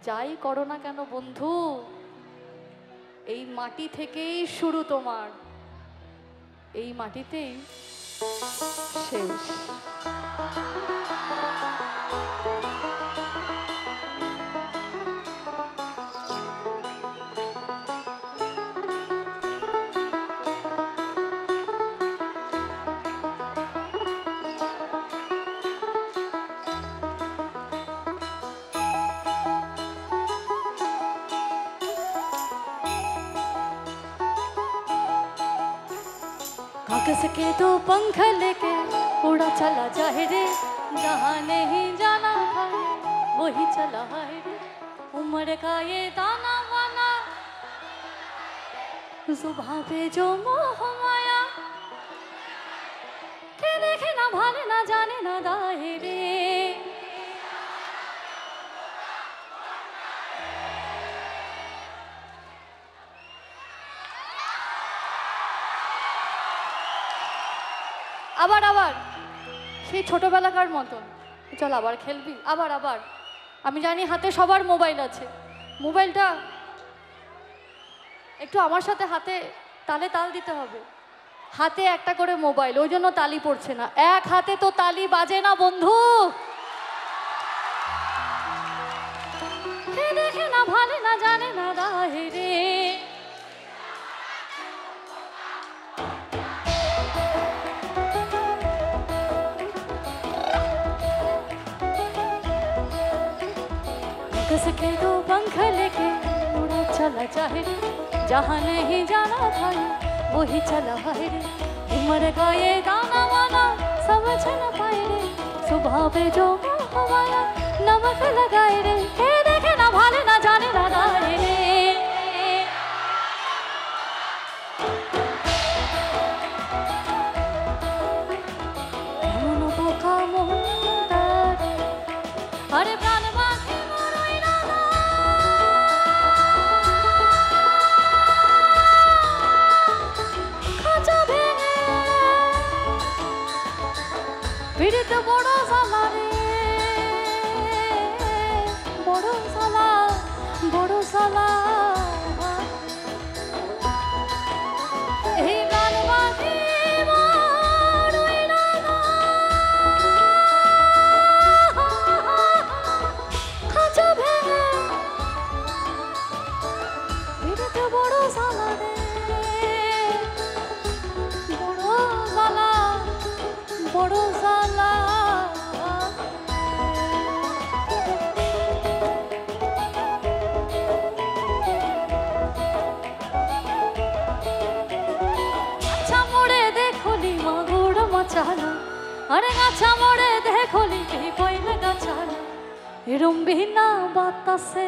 যাই করো না কেন বন্ধু, এই মাটি থেকেই শুরু তোমার, এই মাটিতেই শেষ। कागज के दो पंख लेके उड़ा चला जाए रे, जहाँ नहीं जाना है वही चला है रे। उम्र का ये दाना वाना जुबां पे जो मोह माया, के देखे ना भाले ना जाने ना दाए रे। আবার আবার সেই ছোটবেলাকার মতন, চল আবার খেলবি, আবার আবার। আমি জানি হাতে সবার মোবাইল আছে, মোবাইলটা একটু আমার সাথে হাতে তালে তাল দিতে হবে। হাতে একটা করে মোবাইল, ওই জন্য তালি পড়ছে না, এক হাতে তো তালি বাজে না বন্ধু। দেখে না ভালে না জানে না রাহে রে। के दो पंख लेके उड़ा चला जाए रे, जहाँ नहीं जाना था वही चला है रे। उम्र का ये दाना वाना समझ न पाए रे, सुबह पे जो हवाया नमक लगाए रे। के देखे ना भाले ना जाने ना गाए रे। मन बोका मोहता अरे प्राण বড় সালা রে, বড় সালা, বড় সালা। এই গান বাঁধি বড়ই নানা, খাঁচা ভেঙে বিড়িতে বড় সালা রে, বড় সালা, বড় সালা। अरे गाछा मोड़े देखोली कोई गाछाला, एरम बिना बातासे,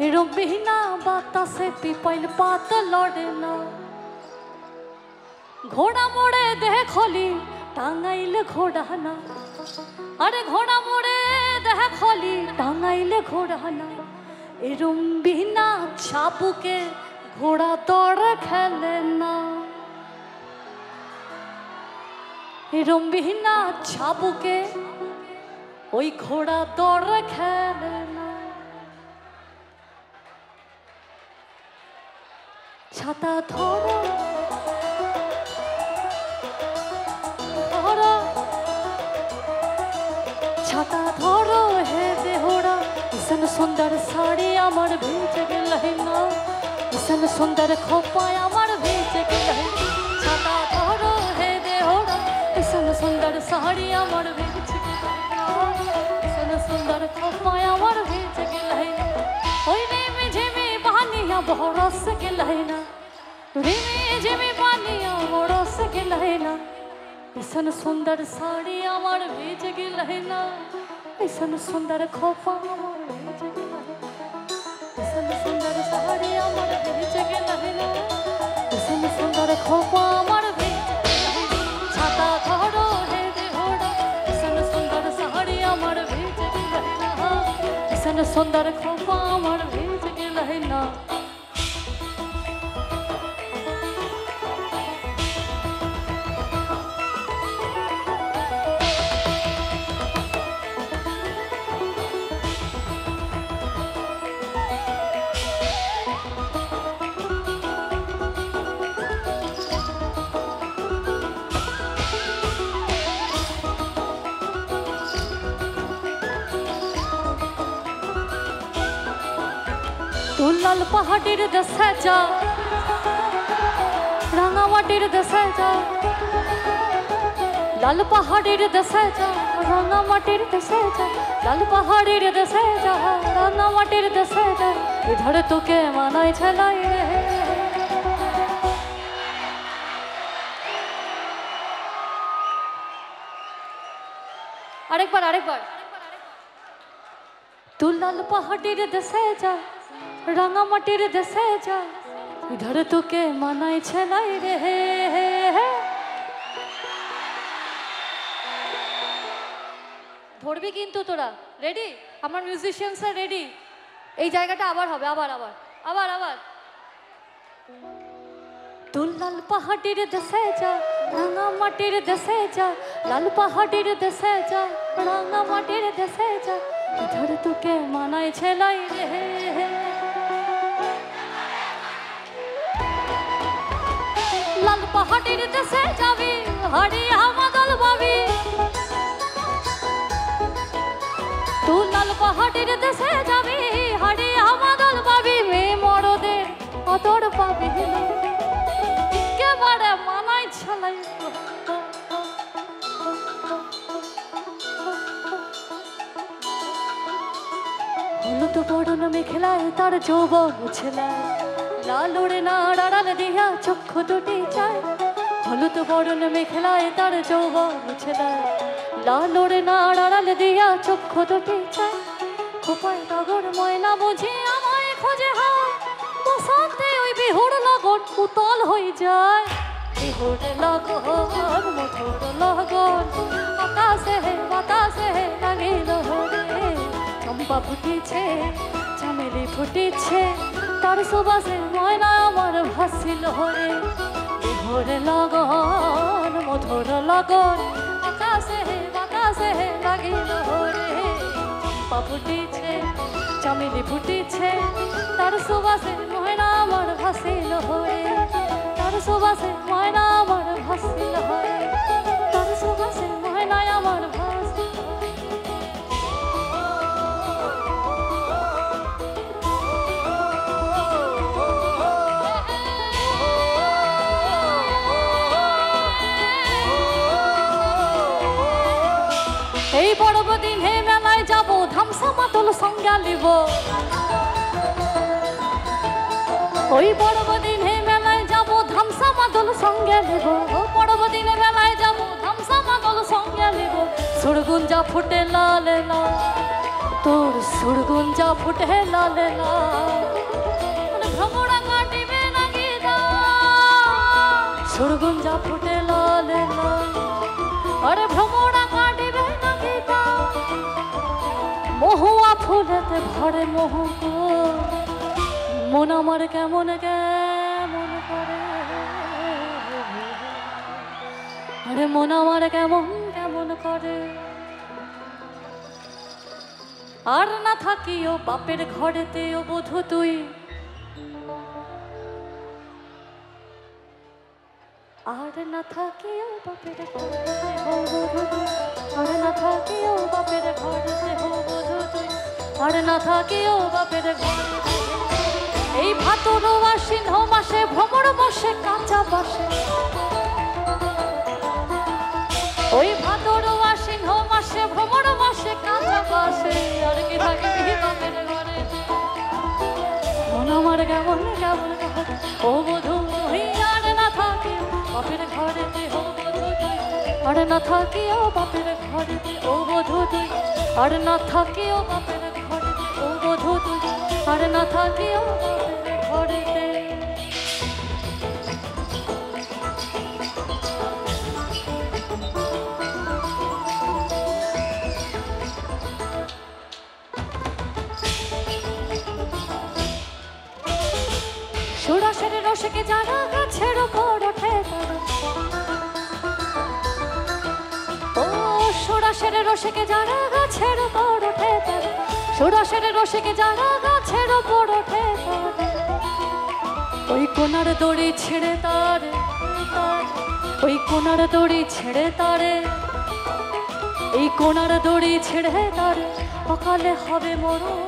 एरम बिना बातासे पिपाइल पात लड़े ना। घोड़ा मोड़े देखोली टांगाइल घोड़ा ना, अरे घोड़ा मोड़े देखोली टांगाइल घोड़ा ना। एरम बिना छापुके घोड़ा दौड़ खेले ना, एरम बिना छापुके ওই ঘোড়া দৌড় খেলে না। ছাতা ধরো ধরো, ছাতা ধরো হে দেহরা, ইসন সুন্দর শাড়ি আমার ভিজে গেল না, ইসন সুন্দর খোপায় আমার ভিজে গেল। ছাতা ধরো হে দেহরা, ইসন সুন্দর শাড়ি আমার ভিজে গেল, ইসন সুন্দর খোপায় আমার ভিজে গেল। ওই নেমে ঝেমে পানিয়া বরস গেল না, রিমে ঝেমে পানিয়া বরস গেল না। ইসন সুন্দর শাড়ি আমার ভিজে গেল না, ইসন সুন্দর খোপা আমার ভিজে গেল, ইসন সুন্দর শাড়ি আমার ভিজে গেল না, ইসন সুন্দর খোপা আমার ভিজে গেল। ছাতা ধরো হে দেহরা, ইসন সুন্দর শাড়ি আমার ভিজে গেল না, ইসন সুন্দর খোপা আমার ভিজে গেল না। তুই লাল পাহাড়ের দেশে যা, রাঙামাটির দেশে যা, লাল পাহাড়ের দেশে যা, রাঙামাটির দেশে যা, লাল পাহাড়ের দেশে যা, রাঙামাটির দেশে যা, ইধর তোকে মানাই ছেলাই রে। আরেকবার আরেকবার। তুই লাল পাহাড়ের দেশে যা, রাঙামাটির দেশে যা, ইধর তোকে মানাই ছেলাই রে। ধরবি কিন্তু তোরা, রেডি? আমার মিউজিশিয়ানসরা রেডি? এই জায়গাটা আবার হবে, আবার আবার আবার আবার। তুই লাল পাহাড়ের দেশে যা, রাঙামাটির দেশে যা, লাল পাহাড়ের দেশে যা, রাঙামাটির দেশে যা, ইধর তোকে মানাই ছেলাই রে। লাল পাহাড়ের দেশে যাবি, হারিয়া মাদল পাবি। তুই লাল পাহাড়ের দেশে যাবি, হারিয়া মাদল পাবি। মেয়ে মরদের আদর পাবি, একেবারে মানাই ছেলাই। হলুদ বরণ মেখেলায় তার যৌবন ছেলায়, লাল ওড়ে না আড়াল দিয়া চক্ষু দুটি চায়। হলুদ বরণ মেখেলায় তার যৌবন ছেলায়, লাল ওড়ে না আড়াল দিয়া চক্ষু দুটি চায়। খোপায় ডগর ময়না বুঝি আমায় খোঁজে হায়, বসন্তে ওই বিহুর লগন উতল হয়ে যায়। বিহুর লগন মধুর লগন, আকাশে বাতাসে লাগিল রে। চম্পা ফুটিছে, চামেলি ফুটিছে, তার সুবাসে ময়না আমার ভাসিল রে। বিহুর লগন মধুর লগন, আকাশে বাতাসে লাগিল রে। চম্পা ফুটিছে, চামেলি ফুটিছে, তার সুবাসে ময়না আমার ভাসিল রে। তার সুবাসে ময়না আমার ভাসিল রে, তার সুবাসে ময়না আমার ভাসিল। এই পর্বদিন হে মেলায় যাব, ধামসা মাদল সঙ্গে লিব। ওই পর্বদিন হে মেলায় যাব, ধামসা মাদল সঙ্গে লিব। পর্বদিনে মেলায় যাব, ধামসা মাদল সঙ্গে লিব। সুরগুঞ্জা ফুটে লাল লাল, তোর সুরগুঞ্জা ফুটে লাল লাল। ভ্রমরা কাটিবে না গীতা, সুরগুঞ্জা ফুটে লাল লাল। আরে ভ্রমরা কাটিবে না গীতা, মহুয়া ফুলেতে ভরে মোহ। মন আমার কেমন কেমন করে, আরে মন আমার কেমন কেমন করে। আর না থাকিও বাপের ঘরেতে ও বধূ তুই, আর না থাকিও বাপের ঘরেতে ও বধূ তুই, আর না থাকিও বাপের ঘরেতে ও বধূ তুই, আর না থাকিও বাপের ঘরেতে। এই ভাদর আশ্বিন মাসে ভ্রমর বসে কাঁচা বাসে, ওই ভাদর আশ্বিন মাসে ভ্রমর বসে কাঁচা বাসে। আর কি থাকবি বাপের ঘরে, মন আমার কেমন কেমন করে ও বধূ তুই। আর না থাকি বাপের ঘরেতে ও বধূ তুই, আর না থাকিও বাপের ঘরেতে ও বধূ তুই, আর না থাকিও বাপের ঘরেতে ও বধূ তুই, আর না থাকিও বাপের ঘরেতে। সুরাসের রসিকে যারা গাছের উপর ওঠে, ও সুরাসের রসিকে যারা গাছের উপর ওঠে, সুরাসের রসিকে যারা গাছের উপর ওঠে। ওই কোনার দড়ি ছেড়ে তার, ওই কোনার দড়ি ছেড়ে তারে, এই কোনার দড়ি ছেড়ে তারে, অকালে হবে মরণ।